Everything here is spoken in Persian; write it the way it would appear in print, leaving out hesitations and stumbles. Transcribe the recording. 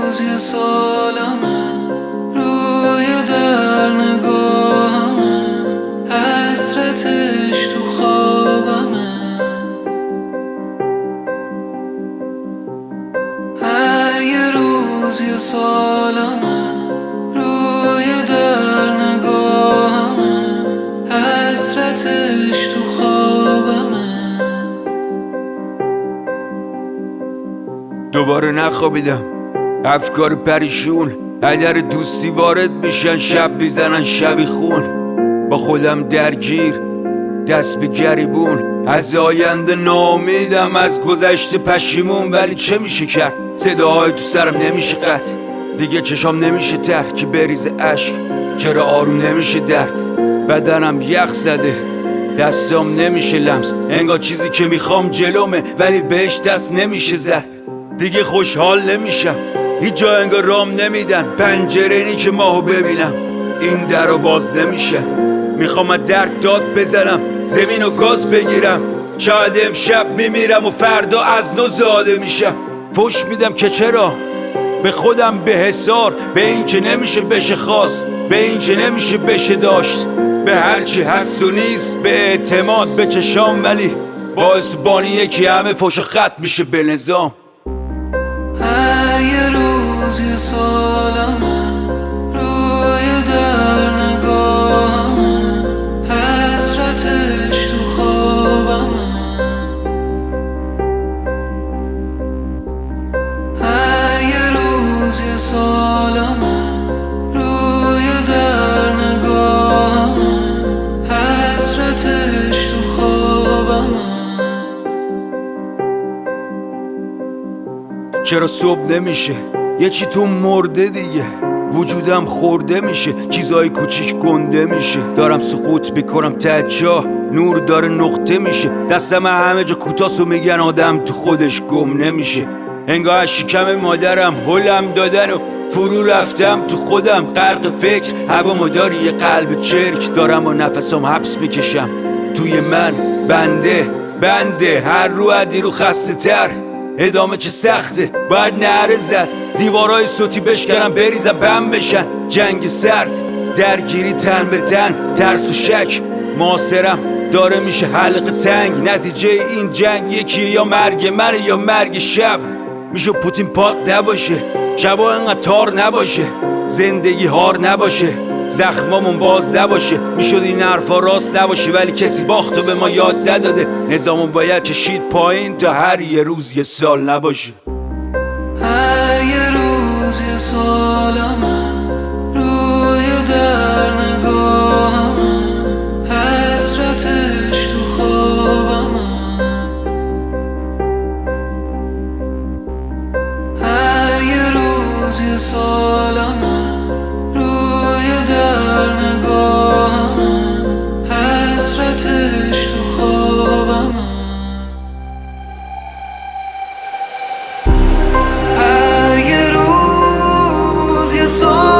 روز یه سالمه، روی در نگاهمه، حسرتش تو خوابمه. هر یه روز یه سالمه، روی در نگاهمه، حسرتش تو خوابمه. دوباره نخوابیدم، افکار پریشون هدر دوستی وارد میشن، شب میزنن شبی خون. با خودم درگیر، دست به گریبون، از آینده ناامیدم، از گذشته پشیمون. ولی چه میشه کرد؟ صداهای تو سرم نمیشه قطع، دیگه چشام نمیشه تر که بریز عشق. چرا آروم نمیشه درد؟ بدنم یخ زده، دستام نمیشه لمس، انگار چیزی که میخوام جلومه ولی بهش دست نمیشه زد. دیگه خوشحال نمیشم، هیچ جا انگار رام نمیدن، پنجره نی که ماهو ببینم، این در رو باز نمیشه. میخوام از درد داد بزنم، زمین و گاز بگیرم، شاید امشب میمیرم و فردا از نو زاده میشم. فوش میدم که چرا به خودم به حسار، به این که نمیشه بشه خواست، به این که نمیشه بشه داشت، به هرچی هست و نیست، به اعتماد به چشام. ولی باعث بانی یکی همه فوش خط میشه به نظام. هر یه روز یه سالمه، روی در نگاهمه، حسرتش تو خوابمه. هر یه روز یه سالمه، روی در نگاهمه، حسرتش تو خوابمه. چرا صبح نمیشه؟ یه چی تو مرده دیگه، وجودم خورده میشه، چیزای کوچیک گنده میشه، دارم سقوط میکنم ته جا، نور داره نقطه میشه، دستم همه جا کوتاست و میگن آدم تو خودش گم نمیشه. انگار از شکم مادرم هلم دادن و فرو رفتم تو خودم، غرق فکر، هوامو داری یه قلب چرک، دارم و نفسم حبس میکشم توی من. بنده هر رو عدی رو خسته تر، ادامه چه سخته، باید نعره زد، دیوارای صوتی بشکنم بریزم بم بشن. جنگ سرد، درگیری تن به تن، ترس و شک، معاصرم داره میشه حلقه تنگ. نتیجه این جنگ یکیه، یا مرگ منه یا مرگ شب. میشه پوتین پاک نباشه، شبا انقدر تار نباشه، زندگی هار نباشه، زخمامون باز نباشه. میشد این حرفا راست نباشه ولی کسی باختو به ما یاد نداده، نظامون باید کشید پایین تا هر یه روز یه سال نباشه. هر یه روز یه سالمه، روی در نگاهمه، حسرتش تو خوابمه. هر یه روز یه سالمه، روی در نگاهمه، حسرتش تو خوابمه. هر یه روز یه سالمه،